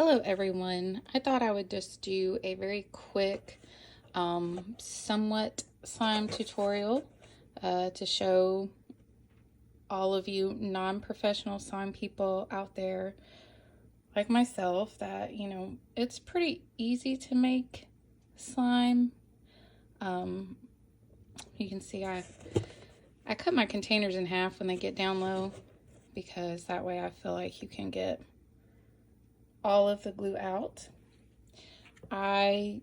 Hello everyone. I thought I would just do a very quick, somewhat slime tutorial to show all of you non-professional slime people out there like myself that, it's pretty easy to make slime. You can see I cut my containers in half when they get down low because that way I feel like you can get all of the glue out. I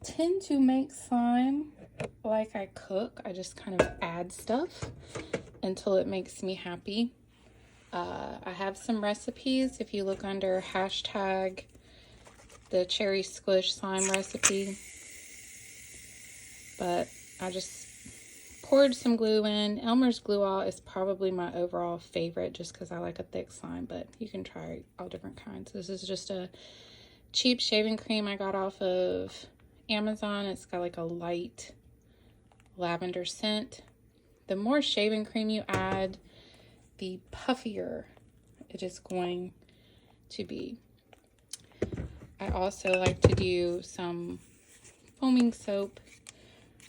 tend to make slime like I cook. I just kind of add stuff until it makes me happy. I have some recipes. If you look under hashtag the cherry squish slime recipe, but I just poured some glue in. Elmer's Glue All is probably my overall favorite just because I like a thick slime, but you can try all different kinds. This is just a cheap shaving cream I got off of Amazon. It's got like a light lavender scent. The more shaving cream you add, the puffier it is going to be. I also like to do some foaming soap.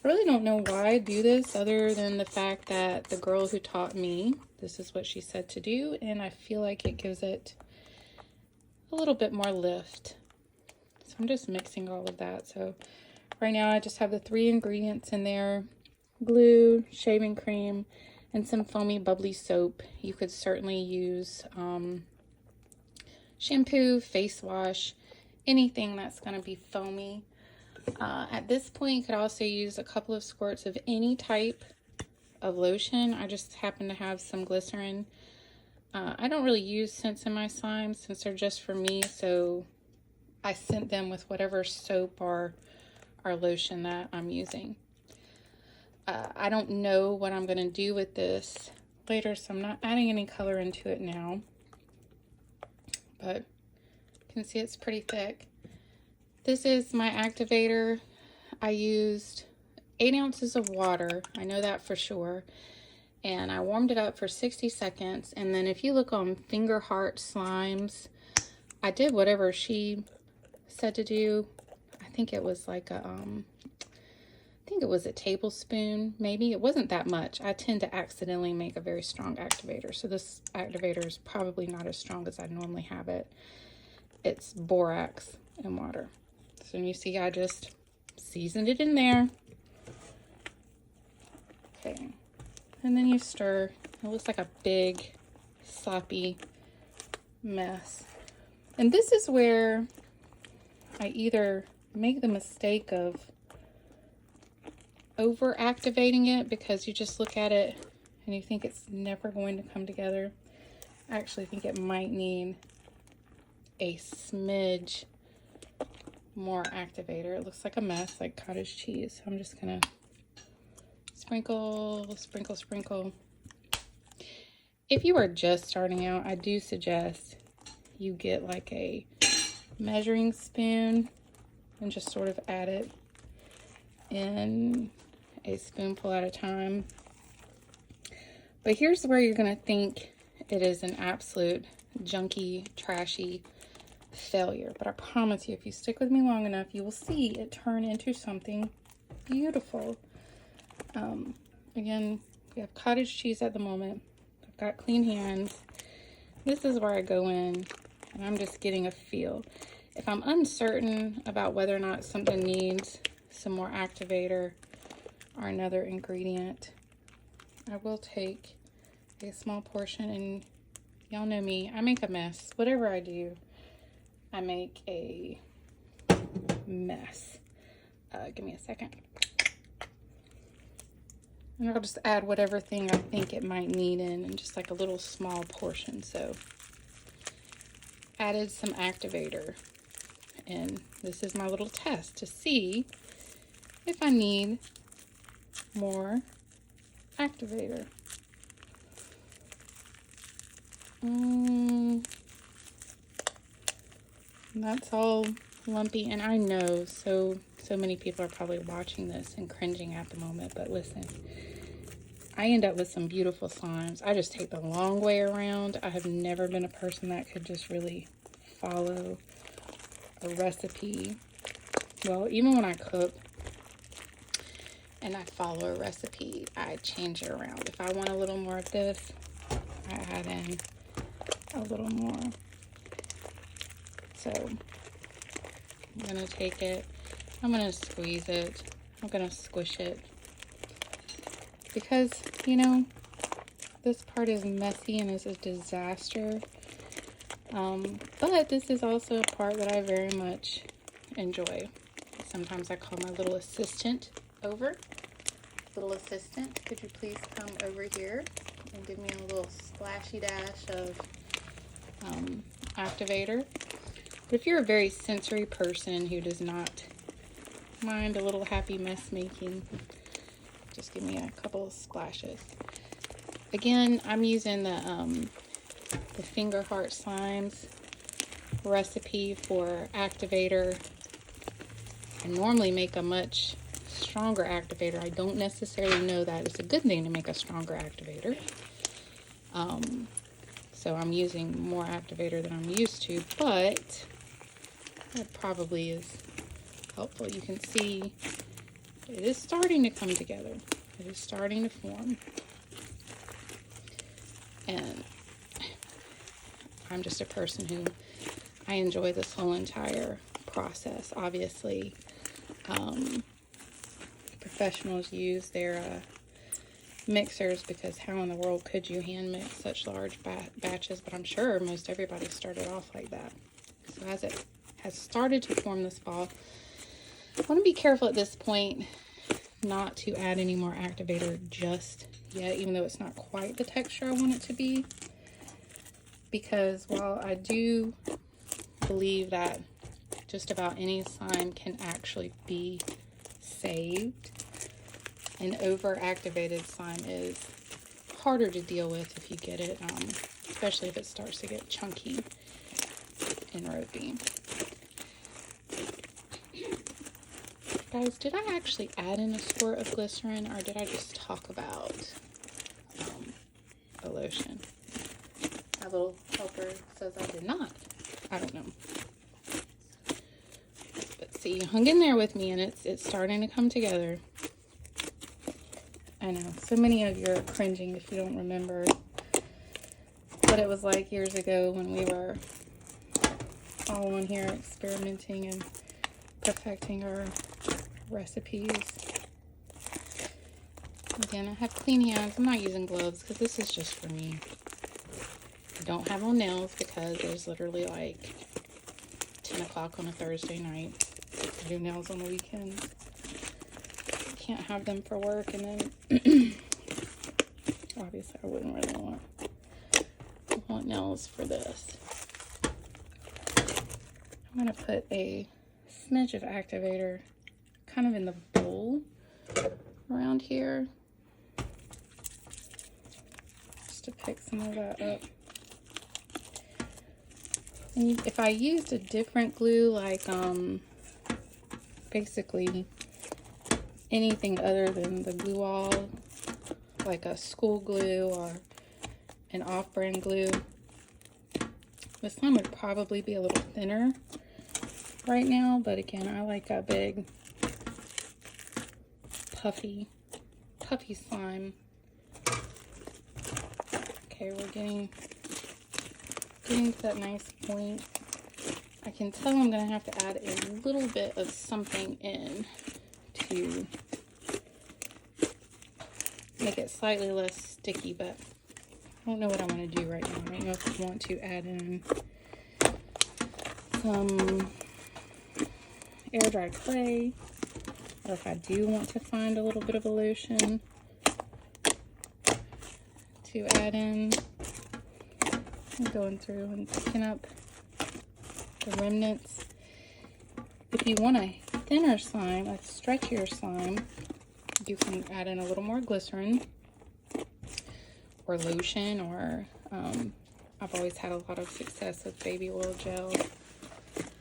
I really don't know why I do this other than the fact that the girl who taught me, this is what she said to do, and I feel like it gives it a little bit more lift. So I'm just mixing all of that. So right now I just have the 3 ingredients in there: glue, shaving cream, and some foamy bubbly soap. You could certainly use shampoo, face wash, anything that's going to be foamy. At this point, you could also use a couple of squirts of any type of lotion. I just happen to have some glycerin. I don't really use scents in my slimes since they're just for me, so I scent them with whatever soap or lotion that I'm using. I don't know what I'm going to do with this later, so I'm not adding any color into it now. But you can see it's pretty thick. This is my activator. I used 8 ounces of water. I know that for sure. And I warmed it up for 60 seconds. And then if you look on Finger Heart Slimes, I did whatever she said to do. I think it was like a, tablespoon, maybe. It wasn't that much. I tend to accidentally make a very strong activator. So this activator is probably not as strong as I normally have it. It's borax and water. So you see, I just seasoned it in there. Okay. And then you stir. It looks like a big, sloppy mess. And this is where I either make the mistake of over activating it because you just look at it and you think it's never going to come together. I actually think it might need a smidge more activator. It looks like a mess, like cottage cheese. So I'm just gonna sprinkle, sprinkle, sprinkle. If you are just starting out, I do suggest you get like a measuring spoon and just sort of add it in a spoonful at a time. But here's where you're gonna think it is an absolute junky, trashy failure. But I promise you, if you stick with me long enough, you will see it turn into something beautiful. Again, we have cottage cheese at the moment. I've got clean hands. This is where I go in and I'm just getting a feel. If I'm uncertain about whether or not something needs some more activator or another ingredient, I will take a small portion, and y'all know me, I make a mess. Whatever I do, I make a mess. Give me a second. And I'll just add whatever thing I think it might need in just like a little small portion. So added some activator. And this is my little test to see if I need more activator. That's all lumpy, and I know so many people are probably watching this and cringing at the moment, but listen, I end up with some beautiful slimes. I just take the long way around. I have never been a person that could just really follow a recipe, well, even when I cook and I follow a recipe, I change it around. If I want a little more of this, I add in a little more. So I'm gonna take it, I'm gonna squeeze it, I'm gonna squish it, because, you know, this part is messy and is a disaster. But this is also a part that I very much enjoy. Sometimes I call my little assistant over. Little assistant, could you please come over here and give me a little splashy dash of activator? But if you're a very sensory person who does not mind a little happy mess making, just give me a couple of splashes. Again, I'm using the Finger Heart Slimes recipe for activator. I normally make a much stronger activator. I don't necessarily know that it's a good thing to make a stronger activator. So I'm using more activator than I'm used to, but that probably is helpful. You can see it is starting to come together. It is starting to form. And I'm just a person who, I enjoy this whole entire process. Obviously, professionals use their mixers, because how in the world could you hand mix such large batches? But I'm sure most everybody started off like that. So as it has started to form this ball, I want to be careful at this point not to add any more activator just yet, even though it's not quite the texture I want it to be. Because while I do believe that just about any slime can actually be saved, an over-activated slime is harder to deal with if you get it, especially if it starts to get chunky and ropey. Guys, did I actually add in a squirt of glycerin, or did I just talk about a lotion? My little helper says I did not. I don't know. But see, you hung in there with me, and it's starting to come together. I know, so many of you are cringing if you don't remember what it was like years ago when we were all on here experimenting and perfecting our recipes. Again, I have clean hands. I'm not using gloves because this is just for me. I don't have on nails because there's literally like 10 o'clock on a Thursday night. I do nails on the weekends. Can't have them for work, and then obviously I wouldn't really want nails for this. I'm gonna put a smidge of activator kind of in the bowl around here, just to pick some of that up. And if I used a different glue, like basically anything other than the glue all, like a school glue or an off-brand glue, the slime would probably be a little thinner right now. But again, I like a big puffy slime. Okay, we're getting to that nice point. I can tell I'm gonna have to add a little bit of something in to make it slightly less sticky, but I don't know what I want to do right now. I don't know if I want to add in some air dry clay, or if I do want to find a little bit of a lotion to add in. I'm going through and picking up the remnants. If you want a thinner slime, a stretchier slime, you can add in a little more glycerin or lotion, or I've always had a lot of success with baby oil gel. It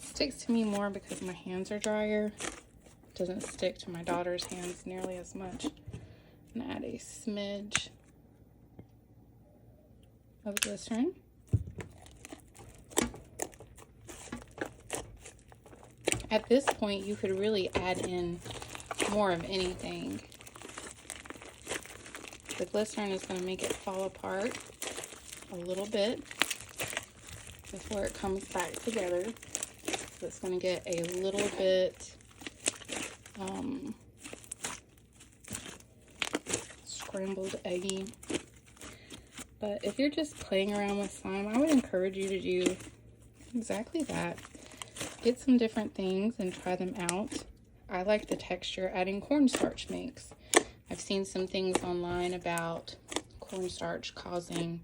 sticks to me more because my hands are drier. It doesn't stick to my daughter's hands nearly as much. I'm gonna add a smidge of glycerin. at this point, you could really add in more of anything. The glycerin is going to make it fall apart a little bit before it comes back together. So it's going to get a little bit scrambled eggy. But if you're just playing around with slime, I would encourage you to do exactly that. Get some different things and try them out. I like the texture adding cornstarch makes. I've seen some things online about cornstarch causing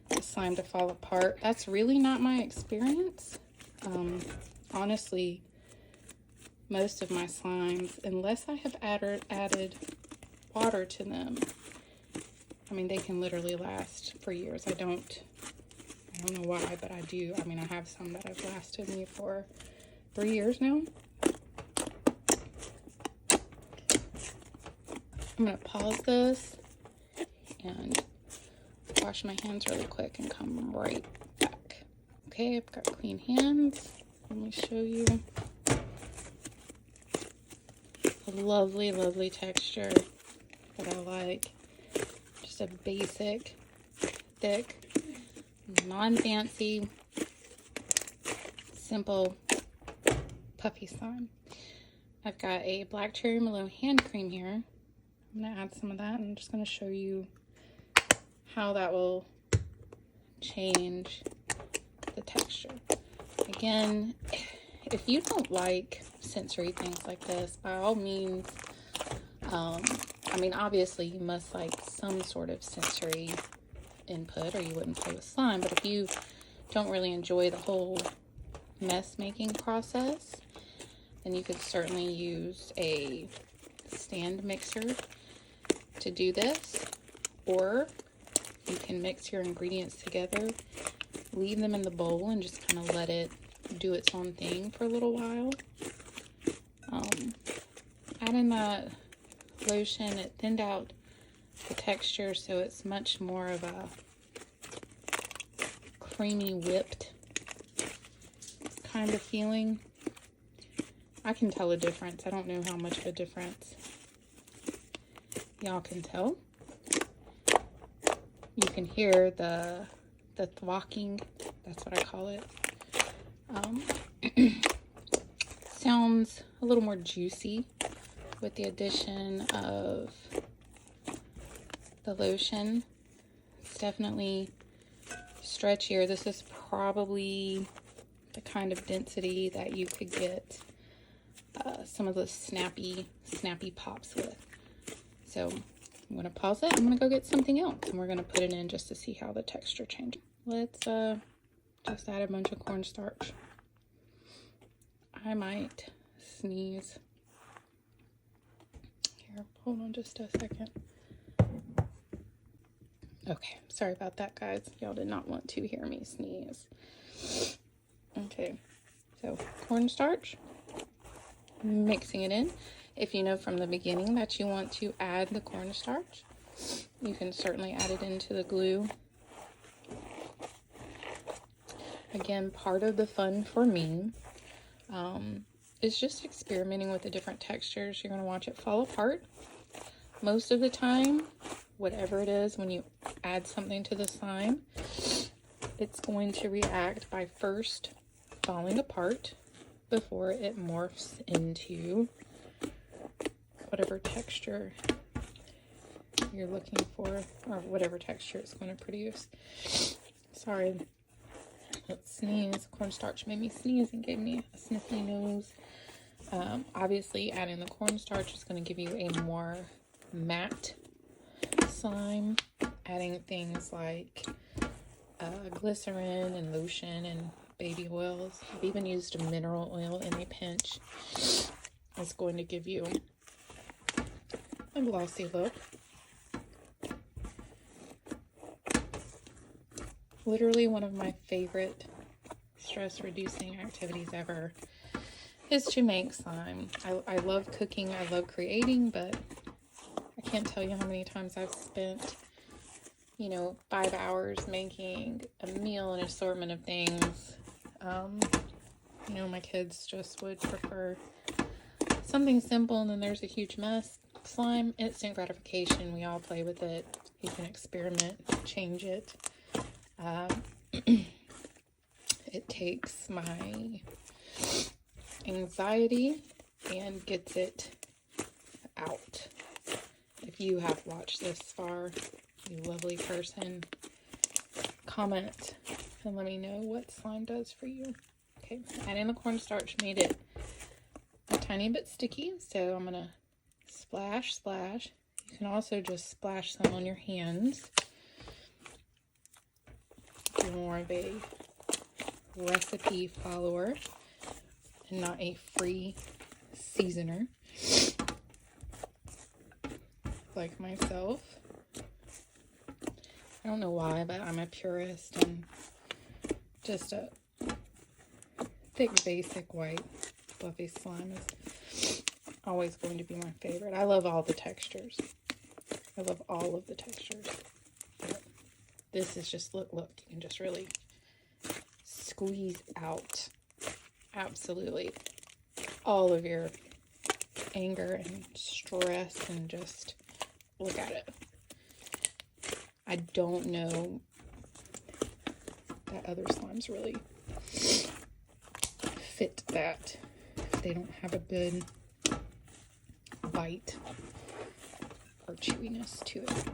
the slime to fall apart. That's really not my experience. Honestly, most of my slimes, unless I have added water to them, I mean, they can literally last for years. I don't know why, but I do. I mean, I have some that have lasted me for 3 years now. I'm going to pause this and wash my hands really quick and come right back. Okay, I've got clean hands. Let me show you. A lovely, lovely texture that I like. Just a basic, thick, non-fancy, simple, puffy slime. I've got a Black Cherry Merlot hand cream here. I'm going to add some of that, and I'm just going to show you how that will change the texture. Again, if you don't like sensory things like this, by all means, I mean, obviously you must like some sort of sensory input or you wouldn't play with slime, but if you don't really enjoy the whole mess making process, then you could certainly use a stand mixer to do this, or you can mix your ingredients together, leave them in the bowl, and just kind of let it do its own thing for a little while. Adding that lotion, it thinned out the texture, so it's much more of a creamy, whipped kind of feeling. I can tell a difference. I don't know how much of a difference y'all can tell. You can hear the thwacking, that's what I call it. Sounds a little more juicy with the addition of the lotion. It's definitely stretchier. This is probably the kind of density that you could get some of the snappy pops with. So I'm going to pause it. I'm going to go get something else, and we're going to put it in just to see how the texture changes. Let's just add a bunch of cornstarch. I might sneeze. Here, hold on just a second. Okay, sorry about that, guys. Y'all did not want to hear me sneeze. Okay, so cornstarch, mixing it in. If you know from the beginning that you want to add the cornstarch, you can certainly add it into the glue. Again, part of the fun for me is just experimenting with the different textures. You're going to watch it fall apart. Most of the time, whatever it is, when you add something to the slime, it's going to react by first falling apart before it morphs into whatever texture you're looking for, or whatever texture it's going to produce. Sorry, let's sneeze. Cornstarch made me sneeze and gave me a sniffly nose. Obviously, adding the cornstarch is going to give you a more matte slime. Adding things like glycerin and lotion and baby oils. I've even used mineral oil in a pinch. It's going to give you a glossy look. Literally one of my favorite stress reducing activities ever is to make slime. I love cooking, I love creating, but I can't tell you how many times I've spent, 5 hours making a meal, an assortment of things, You know, my kids just would prefer something simple, and then there's a huge mess. Slime, instant gratification. We all play with it. You can experiment, change it. It takes my anxiety and gets it out. If you have watched this far, you lovely person, comment and let me know what slime does for you. Okay, adding the cornstarch made it a tiny bit sticky, so I'm gonna splash, splash. You can also just splash some on your hands. If you're more of a recipe follower and not a free seasoner like myself. I don't know why, but I'm a purist, and just a thick, basic, white, fluffy slime is always going to be my favorite. I love all the textures. I love all of the textures. But this is just, look, you can just really squeeze out absolutely all of your anger and stress, and just look at it. I don't know that other slimes really fit that. They don't have a good bite or chewiness to it.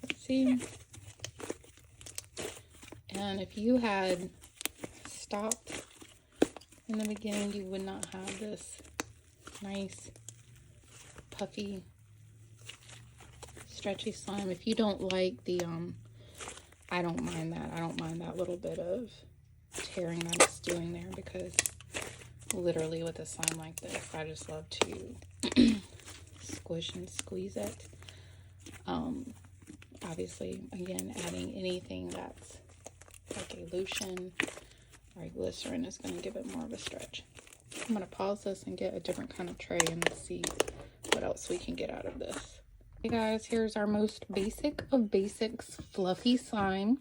Let's see. And if you had stopped in the beginning, you would not have this nice, puffy, stretchy slime. If you don't like the, I don't mind that. I don't mind that little bit of tearing that it's doing there, because literally with a slime like this, I just love to squish and squeeze it. Obviously, again, adding anything that's like a lotion or a glycerin is going to give it more of a stretch. I'm going to pause this and get a different kind of tray and see what else we can get out of this. Hey guys, here's our most basic of basics, fluffy slime.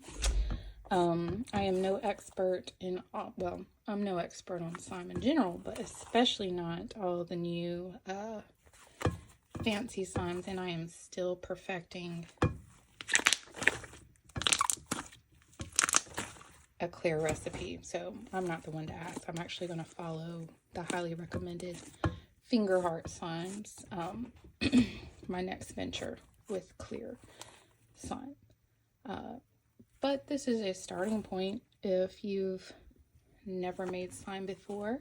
I am no expert in, well, I'm no expert on slime in general, but especially not all the new fancy slimes, and I am still perfecting a clear recipe, so I'm not the one to ask. I'm actually going to follow the highly recommended finger heart slimes, my next venture with clear slime. But this is a starting point if you've never made slime before,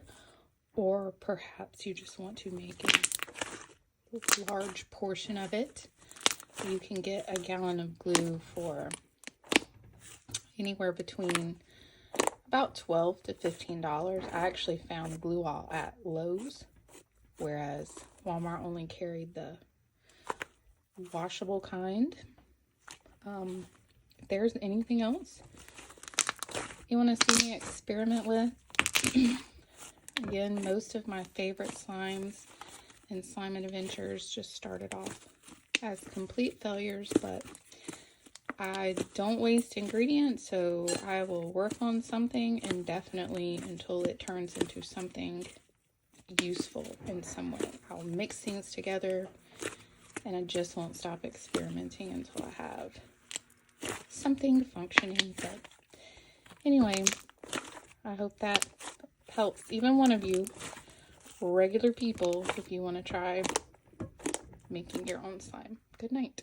or perhaps you just want to make a large portion of it. You can get a gallon of glue for anywhere between about $12 to $15. I actually found glue all at Lowe's, whereas Walmart only carried the washable kind. If there's anything else you want to see me experiment with, again, most of my favorite slimes and slime adventures just started off as complete failures, but I don't waste ingredients, so I will work on something indefinitely until it turns into something useful in some way. I'll mix things together, and I just won't stop experimenting until I have something functioning. But anyway, I hope that helps even one of you regular people if you want to try making your own slime. Good night.